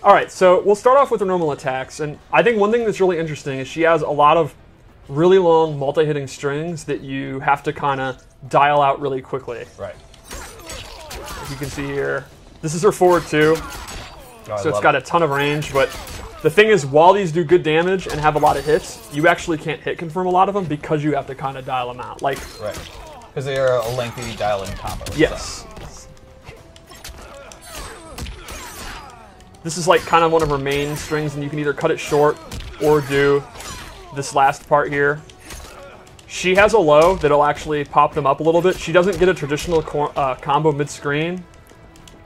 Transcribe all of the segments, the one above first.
Alright, so we'll start off with her normal attacks, and I think one thing that's really interesting is she has a lot of really long multi-hitting strings that you have to kind of dial out really quickly. Right. As you can see here, this is her forward too, so it's got a ton of range, but the thing is, while these do good damage and have a lot of hits, you actually can't hit confirm a lot of them because you have to kind of dial them out. Like, right. Because they are a lengthy dial-in combo. Yes. So. This is like kind of one of her main strings, and you can either cut it short or do this last part here. She has a low that'll actually pop them up a little bit. She doesn't get a traditional combo mid-screen,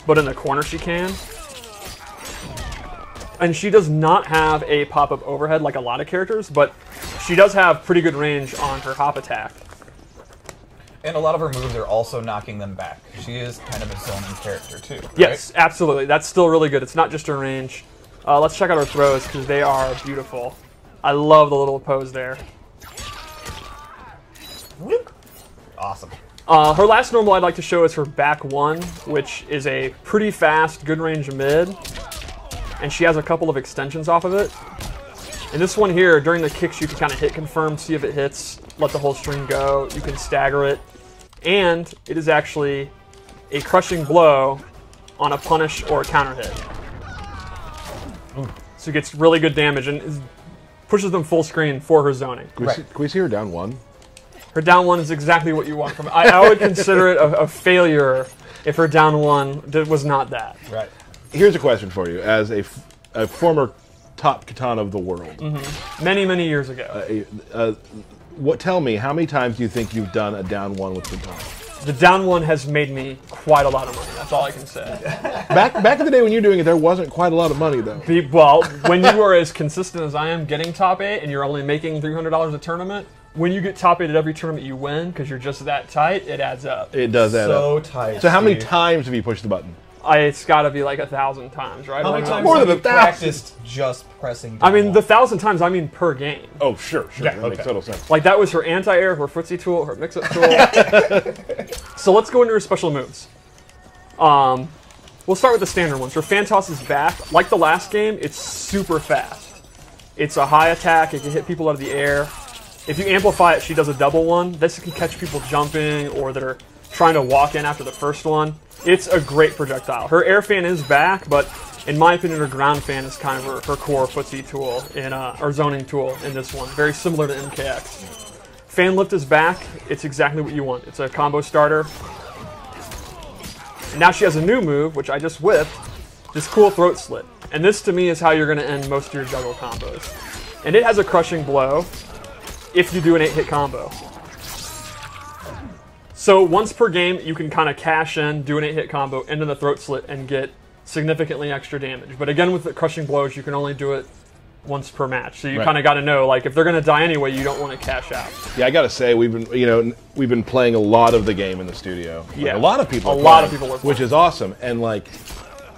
but in the corner she can. And she does not have a pop-up overhead like a lot of characters, but she does have pretty good range on her hop attack. And a lot of her moves are also knocking them back. She is kind of a zoning character too, right? Yes, absolutely. That's still really good. It's not just her range. Let's check out her throws because they are beautiful. I love the little pose there. Awesome. Her last normal I'd like to show is her back one, which is a pretty fast, good range mid. And she has a couple of extensions off of it. In this one here, during the kicks, you can kind of hit confirm, see if it hits, let the whole string go. You can stagger it. And it is actually a crushing blow on a punish or a counter hit. So it gets really good damage and pushes them full screen for her zoning. Can we see her down one? Her down one is exactly what you want from it. I would consider it a failure if her down one was not that. Right. Here's a question for you, as a former top Kitana of the world. Many, many years ago. Tell me, how many times do you think you've done a down one with Kitana? The down one has made me quite a lot of money. That's all I can say. Back in the day when you were doing it, there wasn't quite a lot of money, though. Well, when you are as consistent as I am getting top 8 and you're only making $300 a tournament, when you get top 8 at every tournament you win, because you're just that tight, it adds up. It does add up. So tight. So how many times have you pushed the button? It's got to be like 1,000 times, right? How many times More have than you 1,000? practiced just pressing down? I mean, the 1,000 times, I mean per game. Oh, sure. Yeah, That makes total sense. Like, that was her anti-air, her footsie tool, her mix-up tool. So let's go into her special moves. We'll start with the standard ones. Her fan toss is back. Like the last game, it's super fast. It's a high attack. It can hit people out of the air. If you amplify it, she does a double one. This can catch people jumping or that are trying to walk in after the first one. It's a great projectile. Her air fan is back, but in my opinion, her ground fan is kind of her core footsie tool, or zoning tool in this one. Very similar to MKX. Fan lift is back. It's exactly what you want. It's a combo starter. And now she has a new move, which I just whipped, this cool throat slit. And this, to me, is how you're going to end most of your juggle combos. And it has a crushing blow if you do an 8-hit combo. So once per game, you can kind of cash in, do an 8-hit combo, into the throat slit, and get significantly extra damage. But again, with the crushing blows, you can only do it once per match. So you kind of got to know, like, if they're going to die anyway, you don't want to cash out. Yeah, I got to say, we've been playing a lot of the game in the studio. Like, Yeah, a lot of people. A lot of people are playing. which is awesome. And like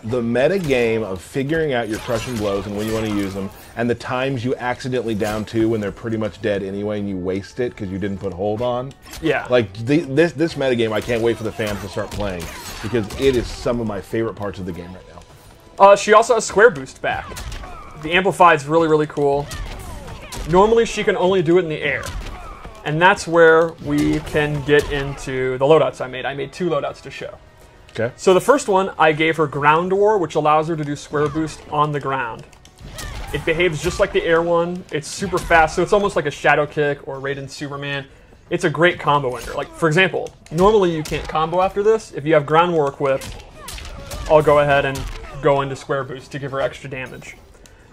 the meta game of figuring out your crushing blows and when you want to use them, and the times you accidentally down two when they're pretty much dead anyway, and you waste it because you didn't put hold on. Yeah. Like this meta game, I can't wait for the fans to start playing because it is some of my favorite parts of the game right now. She also has square boost back. The amplify is really, really cool. Normally, she can only do it in the air. And that's where we can get into the loadouts I made. I made 2 loadouts to show. Okay. So the first one, I gave her Ground War, which allows her to do square boost on the ground. It behaves just like the air one. It's super fast, so it's almost like a Shadow Kick or Raiden Superman. It's a great combo ender. Like, for example, normally you can't combo after this. If you have Ground War equipped, I'll go ahead and go into square boost to give her extra damage.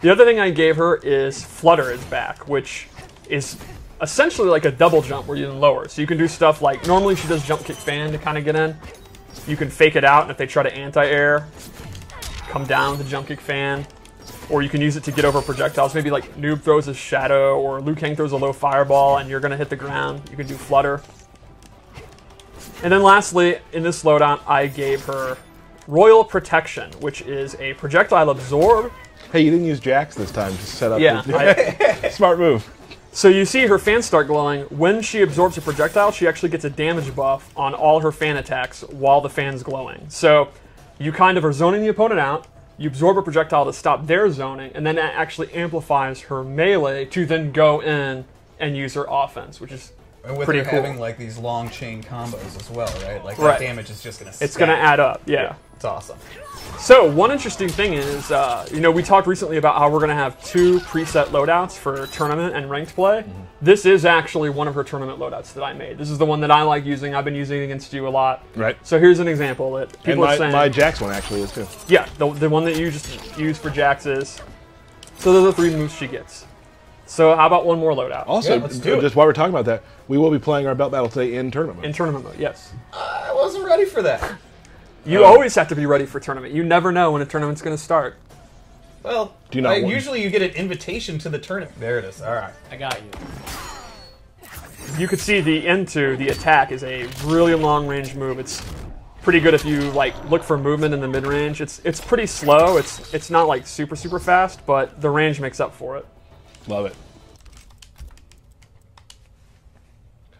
The other thing I gave her is Flutter is back, which is essentially like a double jump where you can lower. So you can do stuff like, normally she does jump kick fan to kind of get in. You can fake it out, and if they try to anti-air, come down with the jump kick fan. Or you can use it to get over projectiles. Maybe like Noob throws a shadow, or Liu Kang throws a low fireball, and you're going to hit the ground. You can do Flutter. And then lastly, in this loadout, I gave her Royal Protection, which is a projectile absorb. Hey, you didn't use Jax this time to set up. Yeah. Smart move. So you see her fans start glowing. When she absorbs a projectile, she actually gets a damage buff on all her fan attacks while the fan's glowing. So you kind of are zoning the opponent out, You absorb a projectile to stop their zoning, and then that actually amplifies her melee to then go in and use her offense, which is And with pretty her cool. having like these long chain combos as well, right? Like Right. that damage is just gonna. It's going to add up, yeah. It's awesome. So one interesting thing is, you know, we talked recently about how we're going to have 2 preset loadouts for tournament and ranked play. Mm-hmm. This is actually one of her tournament loadouts that I made. This is the one that I like using. I've been using it against you a lot. Right. So here's an example that And people are saying. my Jax one actually is too. Yeah, the one that you just use for Jax is. So those are the 3 moves she gets. So how about one more loadout? Also, Yeah, let's do it. just while we're talking about that, we will be playing our belt battle today in tournament mode. In tournament mode, yes. I wasn't ready for that. You always have to be ready for tournament. You never know when a tournament's going to start. Well, Do you not want- usually you get an invitation to the tournament. There it is. All right. I got you. You could see the into the attack is a really long range move. It's pretty good if you like look for movement in the mid range. It's pretty slow. It's not like super fast, but the range makes up for it. Love it.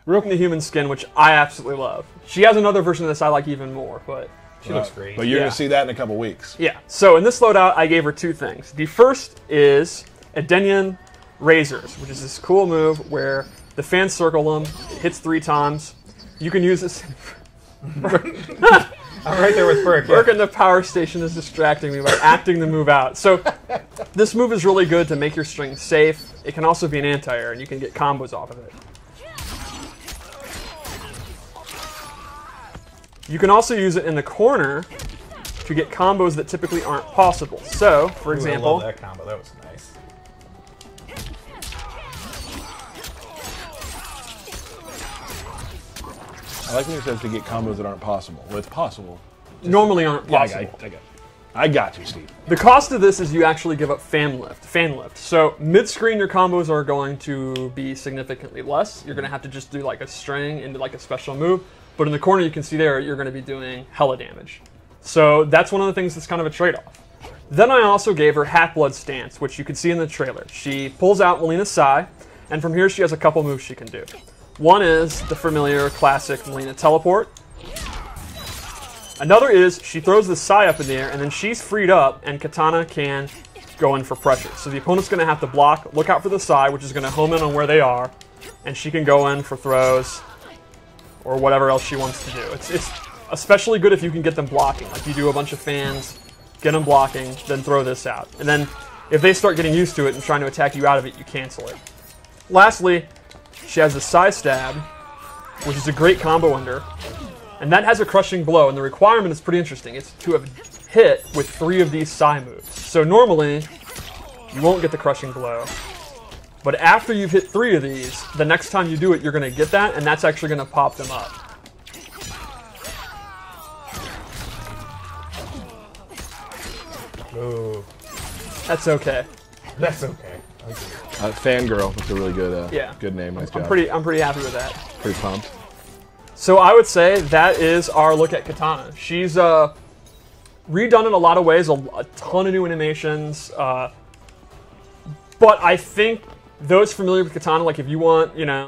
The human skin, which I absolutely love. She has another version of this I like even more, but She looks great. But you're Yeah. going to see that in a couple weeks. yeah. So in this loadout, I gave her 2 things. The first is Edenian Razors, which is this cool move where the fans circle them, it hits 3 times. You can use this. I'm right there with Burke. Burke in the power station is distracting me by acting the move out. So this move is really good to make your string safe. It can also be an anti-air, and you can get combos off of it. You can also use it in the corner to get combos that typically aren't possible. So, for Ooh, I example, love that combo. That was nice. I like when it says to get combos that aren't possible. Well, it's possible. normally aren't Yeah, possible. I got you, Steve. The cost of this is you actually give up fan lift. So mid-screen, your combos are going to be significantly less. You're going to have to just do like a string into like a special move. But in the corner, you can see there, you're going to be doing hella damage. So that's one of the things that's kind of a trade-off. Then I also gave her Half-Blood Stance, which you can see in the trailer. She pulls out Melina's Sai, and from here she has a couple moves she can do. One is the familiar classic Melina Teleport. Another is she throws the Sai up in the air, and then she's freed up, and Kitana can go in for pressure. So the opponent's going to have to block, look out for the Sai, which is going to home in on where they are, and she can go in for throws or whatever else she wants to do. It's especially good if you can get them blocking. Like you do a bunch of fans, get them blocking, then throw this out. And then if they start getting used to it and trying to attack you out of it, you cancel it. Lastly, she has the Sai Stab, which is a great combo under. And that has a crushing blow, and the requirement is pretty interesting. It's to have hit with 3 of these Sai moves. So normally, you won't get the crushing blow. But after you've hit 3 of these, the next time you do it, you're going to get that, and that's actually going to pop them up. Ooh, That's okay. that's okay. Fangirl. That's a really good, Yeah. good name. Nice job. I'm pretty happy with that. Pretty pumped. So I would say that is our look at Kitana. She's redone in a lot of ways, a ton of new animations. But I think those familiar with Kitana, like if you want, you know,